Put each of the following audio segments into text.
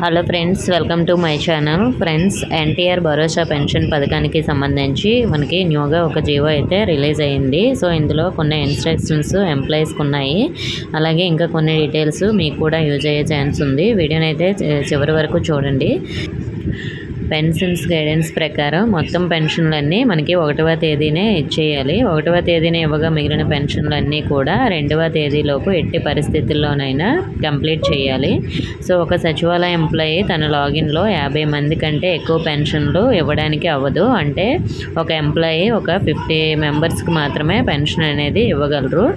Hello friends, welcome to my channel. Friends, NTR Bharosa pension పథకానికి సంబంధించి మనకి న్యూగా ఒక జీవో అయితే రిలీజ్ అయ్యింది. సో ఇందులో కొన్ని ఇన్స్ట్రక్షన్స్ ఎంప్లాయీస్కి ఉన్నాయి, అలాగే ఇంకా కొన్ని డీటెయిల్స్ మీకు కూడా యూజ్ అయ్యే ఛాన్స్ ఉంది. వీడియోని అయితే చివరి వరకు చూడండి. పెన్షన్స్ గైడెన్స్ ప్రకారం మొత్తం పెన్షన్లన్నీ మనకి 1వ తేదీనే ఇచ్చేయాలి. 1వ తేదీనే ఇవ్వగా మిగిలిన పెన్షన్లన్నీ కూడా 2వ తేదీలోపు ఎట్టి పరిస్థితుల్లోనైనా కంప్లీట్ చేయాలి. సో ఒక సచివాలయ ఎంప్లాయీ తన లాగిన్లో 50 మంది కంటే ఎక్కువ పెన్షన్లు ఇవ్వడానికి అవ్వదు. అంటే ఒక ఎంప్లాయీ ఒక 50 మెంబర్స్కి మాత్రమే పెన్షన్ అనేది ఇవ్వగలరు.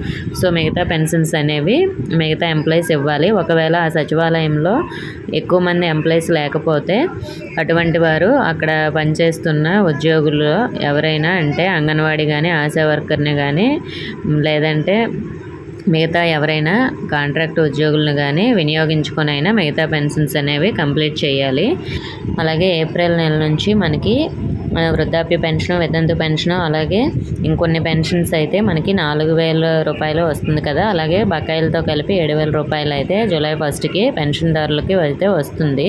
సో మిగతా పెన్షన్స్ అనేవి మిగతా ఎంప్లాయీస్ ఇవ్వాలి. ఒకవేళ ఆ సచివాలయంలో ఎక్కువ మంది ఎంప్లాయీస్ లేకపోతే అటువంటి వారు అక్కడ పనిచేస్తున్న ఉద్యోగులు ఎవరైనా, అంటే అంగన్వాడీ కానీ, ఆశా వర్కర్ని కానీ, లేదంటే మిగతా ఎవరైనా కాంట్రాక్ట్ ఉద్యోగులను కానీ వినియోగించుకొని అయినా మిగతా పెన్షన్స్ అనేవి కంప్లీట్ చేయాలి. అలాగే ఏప్రిల్ నెల నుంచి మనకి వృద్ధాప్య పెన్షన్, వితంతు పెన్షన్, అలాగే ఇంకొన్ని పెన్షన్స్ అయితే మనకి 4,000 రూపాయలు వస్తుంది కదా. అలాగే బకాయిలతో కలిపి 7,000 రూపాయలు అయితే జూలై 1కి పెన్షన్దారులకి అయితే వస్తుంది.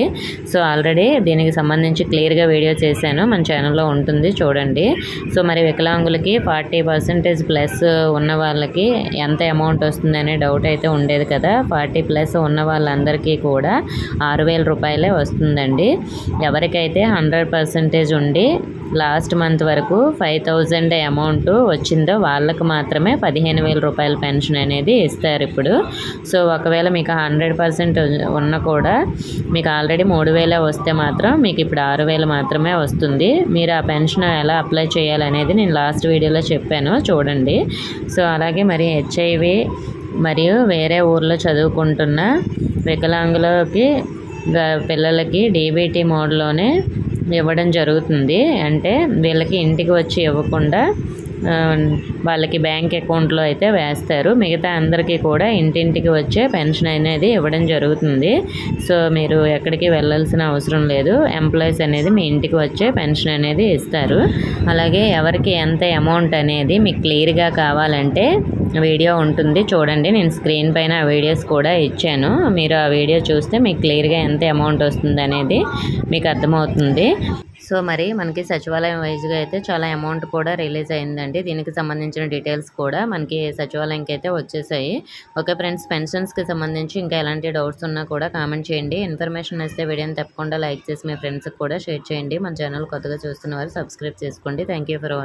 సో ఆల్రెడీ దీనికి సంబంధించి క్లియర్గా వీడియో చేశాను, మన ఛానల్లో ఉంటుంది, చూడండి. సో మరి వికలాంగులకి 40% ప్లస్ ఉన్న వాళ్ళకి ఎంత అమౌంట్ వస్తుంది అనే డౌట్ అయితే ఉండేది కదా. 40+ ఉన్న వాళ్ళందరికీ కూడా 6,000 రూపాయలే వస్తుందండి. ఎవరికైతే 100% ఉండి లాస్ట్ మంత్ వరకు 5,000 అమౌంట్ వచ్చిందో వాళ్ళకు మాత్రమే 15,000 రూపాయల పెన్షన్ అనేది ఇస్తారు ఇప్పుడు. సో ఒకవేళ మీకు 100% ఉన్న కూడా మీకు ఆల్రెడీ 3,000 వస్తే మాత్రం మీకు ఇప్పుడు 6,000 మాత్రమే వస్తుంది. మీరు ఆ పెన్షన్ ఎలా అప్లై చేయాలనేది నేను లాస్ట్ వీడియోలో చెప్పాను, చూడండి. సో అలాగే మరి HIV మరియు వేరే ఊర్లో చదువుకుంటున్న వికలాంగులకి పిల్లలకి DBT మోడ్లోనే ఇవ్వడం జరుగుతుంది. అంటే వీళ్ళకి ఇంటికి వచ్చి ఇవ్వకుండా వాళ్ళకి బ్యాంక్ అకౌంట్లో అయితే వేస్తారు. మిగతా అందరికీ కూడా ఇంటింటికి వచ్చే పెన్షన్ అనేది ఇవ్వడం జరుగుతుంది. సో మీరు ఎక్కడికి వెళ్ళాల్సిన అవసరం లేదు, ఎంప్లాయీస్ అనేది మీ ఇంటికి వచ్చే పెన్షన్ అనేది ఇస్తారు. అలాగే ఎవరికి ఎంత అమౌంట్ అనేది మీకు క్లియర్గా కావాలంటే వీడియో ఉంటుంది, చూడండి. నేను స్క్రీన్ పైన ఆ వీడియోస్ కూడా ఇచ్చాను. మీరు ఆ వీడియో చూస్తే మీకు క్లియర్గా ఎంత అమౌంట్ వస్తుంది అనేది మీకు అర్థమవుతుంది. సో మరి మనకి సచివాలయం వైజ్గా అయితే చాలా అమౌంట్ కూడా రిలీజ్ అయిందండి. దీనికి సంబంధించిన డీటెయిల్స్ కూడా మనకి సచివాలయంకి అయితే వచ్చేసాయి. ఓకే ఫ్రెండ్స్, పెన్షన్స్కి సంబంధించి ఇంకా ఎలాంటి డౌట్స్ ఉన్నా కూడా కామెంట్ చేయండి. ఇన్ఫర్మేషన్ వస్తే వీడియోని తప్పకుండా లైక్ చేసి మీ ఫ్రెండ్స్కి కూడా షేర్ చేయండి. మన ఛానల్ కొత్తగా చూస్తున్న వారు సబ్స్క్రైబ్ చేసుకోండి. Thank you for watching.